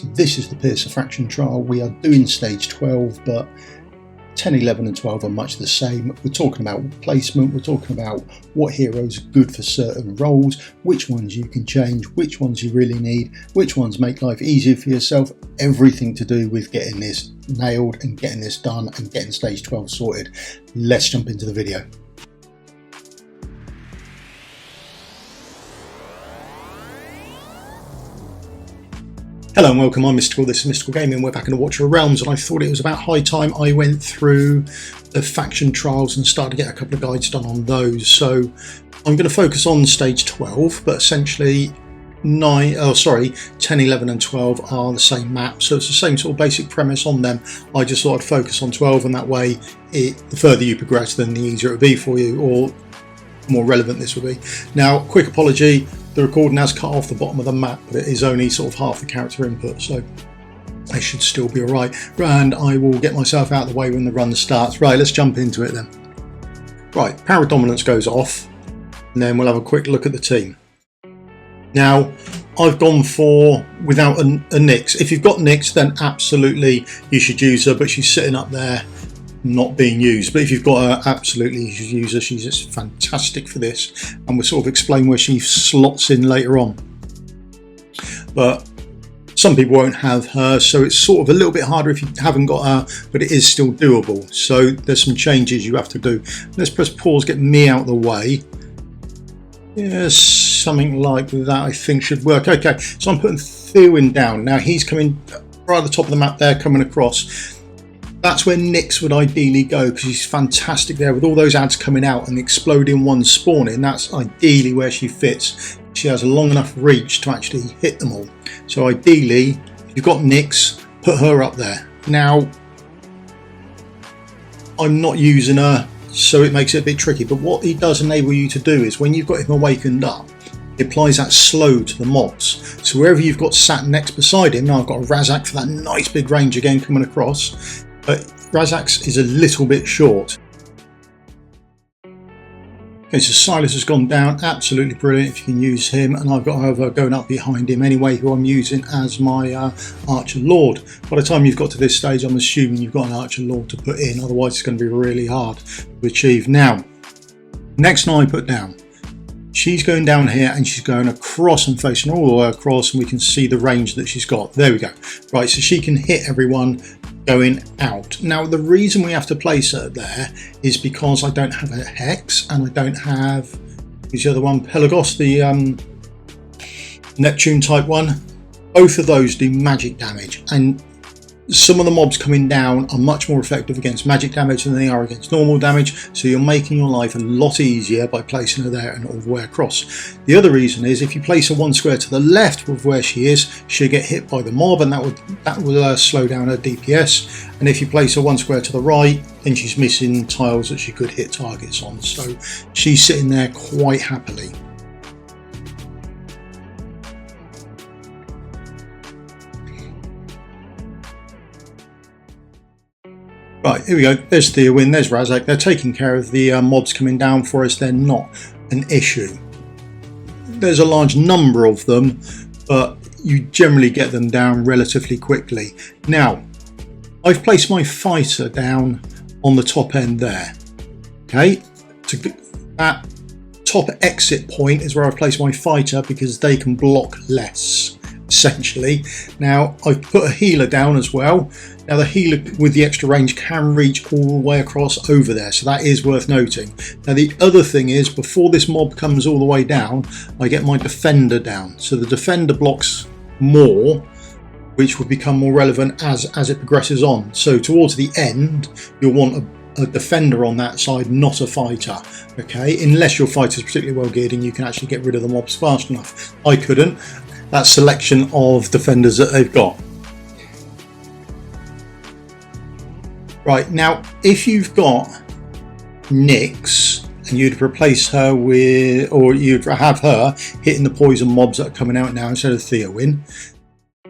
So this is the Piercer Faction trial. We are doing stage 12, but 10, 11 and 12 are much the same. We're talking about placement, we're talking about what heroes are good for certain roles, which ones you can change, which ones you really need, which ones make life easier for yourself, everything to do with getting this nailed and getting this done and getting stage 12 sorted. Let's jump into the video. Hello and welcome, I'm Misstical, this is Misstical Gaming, we're back in the Watcher of Realms, and I thought it was about high time I went through the faction trials and started to get a couple of guides done on those. So I'm going to focus on stage 12, but essentially 10, 11 and 12 are the same map, so it's the same sort of basic premise on them. I just thought I'd focus on 12, and that way the further you progress then the easier it will be for you, or more relevant this will be. Now, quick apology, the recording has cut off the bottom of the map, but it is only sort of half the character input, so I should still be alright. And I will get myself out of the way when the run starts. Right, let's jump into it then. Right, power dominance goes off, and then we'll have a quick look at the team. Now, I've gone for without a Nyx. If you've got Nyx, then absolutely you should use her, but she's sitting up there not being used. But if you've got her, absolutely you should use her. She's just fantastic for this, and we'll sort of explain where she slots in later on. But some people won't have her, so it's sort of a little bit harder if you haven't got her, but it is still doable. So there's some changes you have to do. Let's press pause, get me out of the way. Yes, something like that I think should work. Okay, so I'm putting Theowin down. Now he's coming right at the top of the map there, coming across. That's where Nyx would ideally go, because she's fantastic there with all those ads coming out and the exploding ones spawning. That's ideally where she fits. She has a long enough reach to actually hit them all. So ideally, if you've got Nyx, put her up there. Now, I'm not using her, so it makes it a bit tricky. But what he does enable you to do is when you've got him awakened up, he applies that slow to the mobs. So wherever you've got sat next beside him, now I've got a Razak for that nice big range again coming across. But Razak's is a little bit short. Okay, so Silas has gone down, absolutely brilliant if you can use him, and I've got Hover going up behind him anyway, who I'm using as my Archer Lord. By the time you've got to this stage, I'm assuming you've got an Archer Lord to put in, otherwise it's going to be really hard to achieve. Now, next one I put down, she's going down here and she's going across and facing all the way across, and we can see the range that she's got. There we go. Right, so she can hit everyone going out. Now the reason we have to place her there is because I don't have a Hex, and I don't have, who's the other one, Pelagos, the Neptune type one. Both of those do magic damage, and some of the mobs coming down are much more effective against magic damage than they are against normal damage, so you're making your life a lot easier by placing her there and all the way across. The other reason is if you place her one square to the left of where she is, she'll get hit by the mob, and that will slow down her DPS. And if you place her one square to the right, then she's missing tiles that she could hit targets on, so she's sitting there quite happily. Right, here we go, there's Theowin, there's Razak. They're taking care of the mobs coming down for us, they're not an issue. There's a large number of them, but you generally get them down relatively quickly. Now, I've placed my fighter down on the top end there. Okay, that top exit point is where I place my fighter because they can block less, essentially. Now, I've put a healer down as well. Now the healer with the extra range can reach all the way across over there, so that is worth noting. Now the other thing is, before this mob comes all the way down, I get my defender down. So the defender blocks more, which will become more relevant as it progresses on. So towards the end, you'll want a defender on that side, not a fighter. Okay, unless your fighter is particularly well geared and you can actually get rid of the mobs fast enough. I couldn't. That selection of defenders that they've got. Right, now if you've got Nyx and you'd replace her with, or you'd have her hitting the poison mobs that are coming out now instead of Theowin,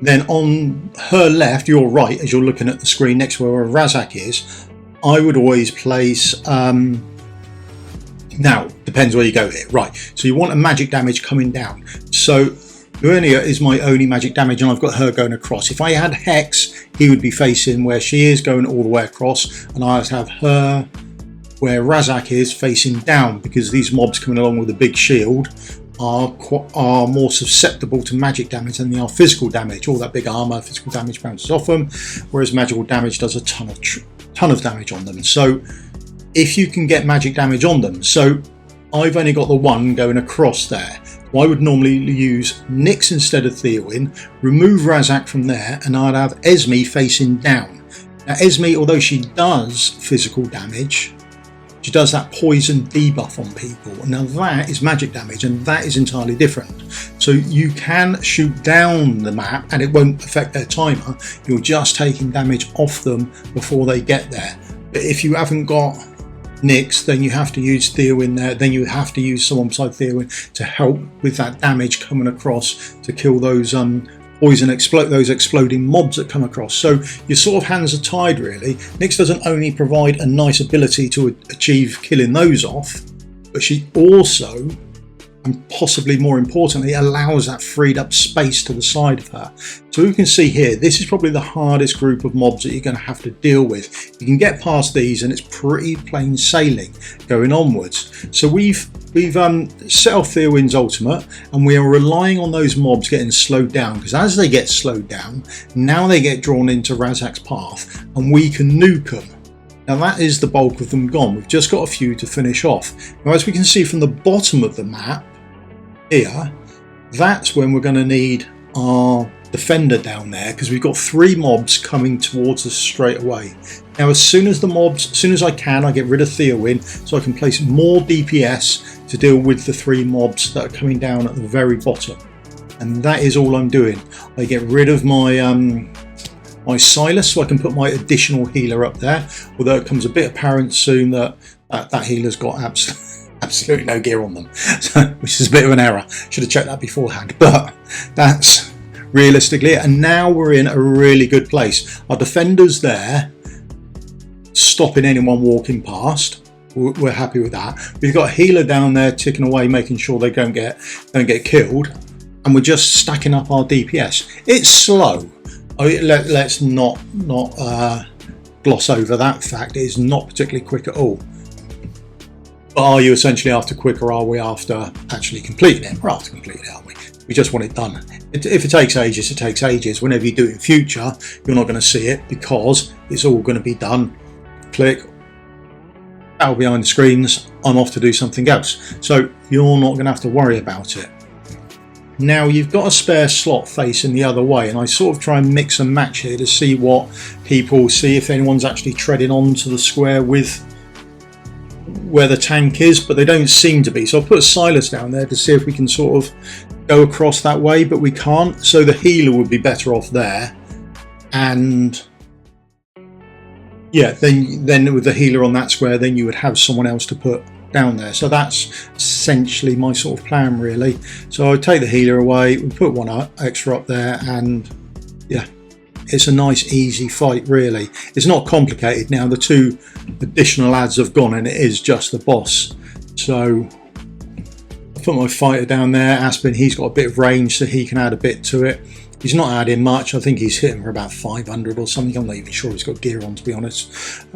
then on her left, your right, as you're looking at the screen next to where Razak is, I would always place now depends where you go here. Right, so you want a magic damage coming down, so Luernia is my only magic damage, and I've got her going across. If I had Hex, he would be facing where she is, going all the way across, and I would have her where Razak is, facing down, because these mobs coming along with a big shield are more susceptible to magic damage than they are physical damage. All that big armor, physical damage bounces off them, whereas magical damage does a ton of damage on them. So if you can get magic damage on them, so I've only got the one going across there. I would normally use Nyx instead of Theowyn, remove Razak from there, and I'd have Esme facing down. Now Esme, although she does physical damage, she does that poison debuff on people. Now that is magic damage, and that is entirely different. So you can shoot down the map and it won't affect their timer. You're just taking damage off them before they get there. But if you haven't got Nyx, then you have to use Theowyn there, then you have to use someone beside Theowyn to help with that damage coming across to kill those those exploding mobs that come across. So your sort of hands are tied really. Nyx doesn't only provide a nice ability to achieve killing those off, but she also, and possibly more importantly, allows that freed up space to the side of her. So you can see here, this is probably the hardest group of mobs that you're going to have to deal with. You can get past these and it's pretty plain sailing going onwards. So we've set off Theowyn's ultimate, and we are relying on those mobs getting slowed down, because as they get slowed down, now they get drawn into Razak's path and we can nuke them. Now that is the bulk of them gone. We've just got a few to finish off. Now as we can see from the bottom of the map here, that's when we're going to need our defender down there, because we've got 3 mobs coming towards us straight away. Now as soon as I can, I get rid of Theowyn so I can place more DPS to deal with the 3 mobs that are coming down at the very bottom. And that is all I'm doing. I get rid of my my Silas so I can put my additional healer up there, although it becomes a bit apparent soon that that healer's got absolutely no gear on them, so, which is a bit of an error. Should have checked that beforehand, but that's realistically it. And now we're in a really good place. Our defender's there, stopping anyone walking past. We're happy with that. We've got a healer down there ticking away, making sure they don't get killed, and we're just stacking up our DPS. It's slow. Let's not gloss over that fact. It is not particularly quick at all. But are you essentially after quick, or are we after actually completing it? We're after completing it, aren't we? We just want it done. If it takes ages, it takes ages. Whenever you do it in future, you're not going to see it, because it's all going to be done. Click, out behind the screens, I'm off to do something else. So you're not going to have to worry about it. Now you've got a spare slot facing the other way, and I sort of try and mix and match here to see what people see, if anyone's actually treading onto the square with where the tank is, but they don't seem to be. So I'll put a Silas down there to see if we can sort of go across that way, but we can't. So the healer would be better off there, and yeah, then with the healer on that square, then you would have someone else to put down there. So that's essentially my sort of plan really. So I take the healer away, we put one extra up there, and yeah, it's a nice easy fight really. It's not complicated now. The 2 additional ads have gone and it is just the boss. So I put my fighter down there, Aspen. He's got a bit of range so he can add a bit to it. He's not adding much. I think he's hitting for about 500 or something. I'm not even sure he's got gear on, to be honest.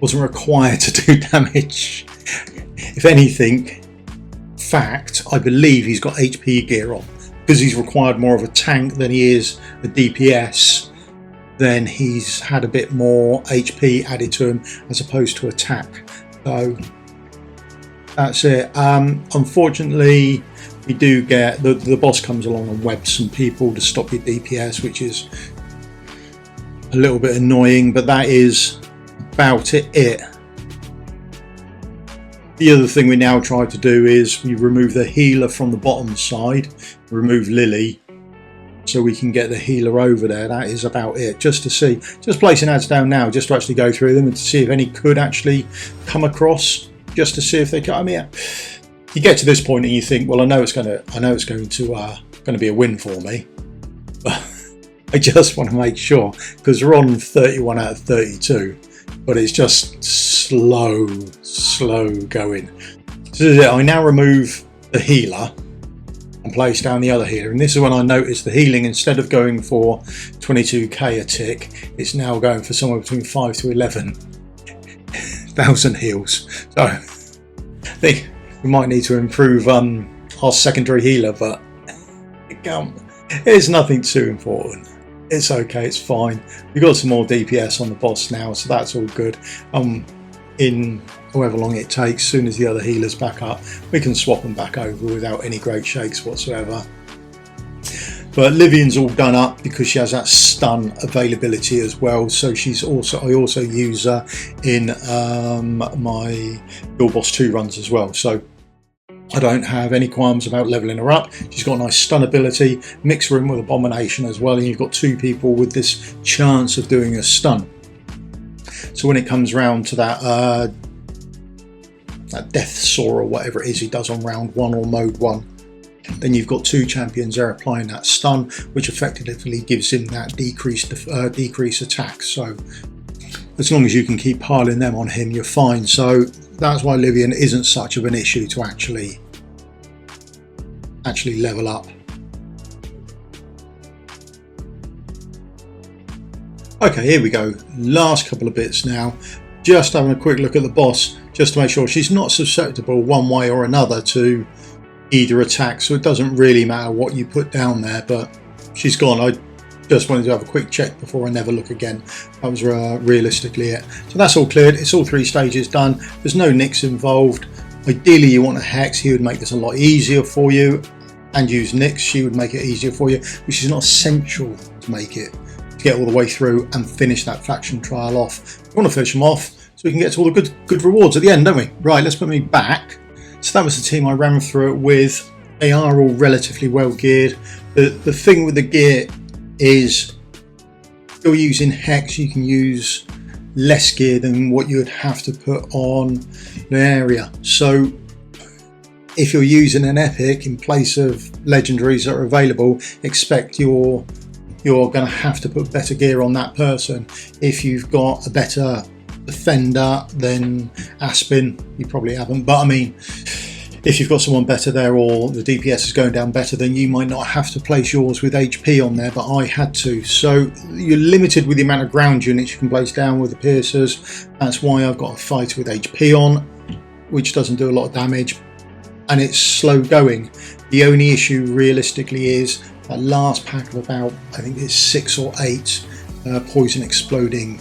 Wasn't required to do damage. If anything, fact, I believe he's got HP gear on, because he's required more of a tank than he is a DPS. Then he's had a bit more HP added to him as opposed to attack. So that's it. Unfortunately, we do get the boss comes along and webs some people to stop your DPS, which is a little bit annoying, but that is about it. The other thing we now try to do is we remove the healer from the bottom side, remove Lily, so we can get the healer over there. That is about it. Just to see, just placing ads down now, just to actually go through them and to see if any could actually come across, just to see if they can. I mean, you get to this point and you think, well, I know it's going to be a win for me, but I just want to make sure, because we're on 31 out of 32. But it's just slow going. So I now remove the healer, and place down the other healer. And this is when I noticed the healing, instead of going for 22k a tick, it's now going for somewhere between 5 to 11,000 heals. So I think we might need to improve our secondary healer, but it's nothing too important. It's okay, it's fine. We've got some more DPS on the boss now, so that's all good. In however long it takes, as soon as the other healer's back up, we can swap them back over without any great shakes whatsoever. But Livian's all done up because she has that stun availability as well. So I also use her in my Build Boss 2 runs as well. So I don't have any qualms about leveling her up. She's got a nice stun ability. Mix her in with Abomination as well, and you've got 2 people with this chance of doing a stun. So when it comes round to that Death Saw or whatever it is he does on round 1 or mode 1, then you've got 2 champions there applying that stun, which effectively gives him that decreased attack. So as long as you can keep piling them on him, you're fine. So that's why Livian isn't such of an issue to actually level up. Okay, here we go. Last couple of bits now. Just having a quick look at the boss, just to make sure she's not susceptible one way or another to either attack. So it doesn't really matter what you put down there, but she's gone. I just wanted to have a quick check before I never look again. That was realistically it. So that's all cleared. It's all 3 stages done. There's no nicks involved. Ideally you want a hex. He would make this a lot easier for you, and use nicks. She would make it easier for you, which is not essential to make it to get all the way through and finish that faction trial off. We want to finish them off so we can get to all the good rewards at the end, don't we? Right, let's put me back. So that was the team I ran through it with. They are all relatively well geared. The thing with the gear is, if you're using hex, you can use less gear than what you would have to put on an area. So if you're using an epic in place of legendaries that are available, expect you're going to have to put better gear on that person. If you've got a better defender than Aspen, you probably haven't, but I mean, if you've got someone better there, or the DPS is going down better, then you might not have to place yours with HP on there, but I had to. So you're limited with the amount of ground units you can place down with the piercers. That's why I've got a fighter with HP on, which doesn't do a lot of damage, and it's slow going. The only issue realistically is that last pack of about, I think it's 6 or 8 poison exploding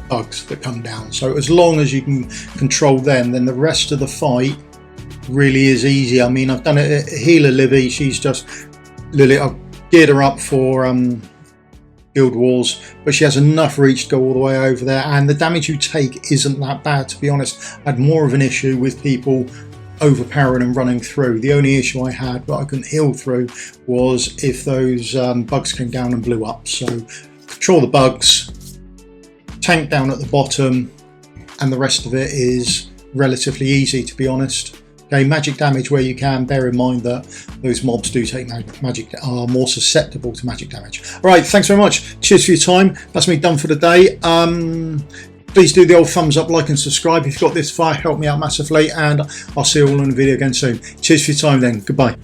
bugs that come down. So as long as you can control them, then the rest of the fight really is easy. I mean, I've done it. Healer Livy, she's just Lily. I've geared her up for Guild Wars, but she has enough reach to go all the way over there, and the damage you take isn't that bad, to be honest. I had more of an issue with people overpowering and running through. The only issue I had, but I couldn't heal through, was if those bugs came down and blew up. So control the bugs, tank down at the bottom, and the rest of it is relatively easy, to be honest. Okay, magic damage where you can. Bear in mind that those mobs do take magic, are more susceptible to magic damage. All right, thanks very much. Cheers for your time. That's me done for the day. Please do the old thumbs up, like and subscribe if you've got this far. Help me out massively, and I'll see you all in the video again soon. Cheers for your time then. Goodbye.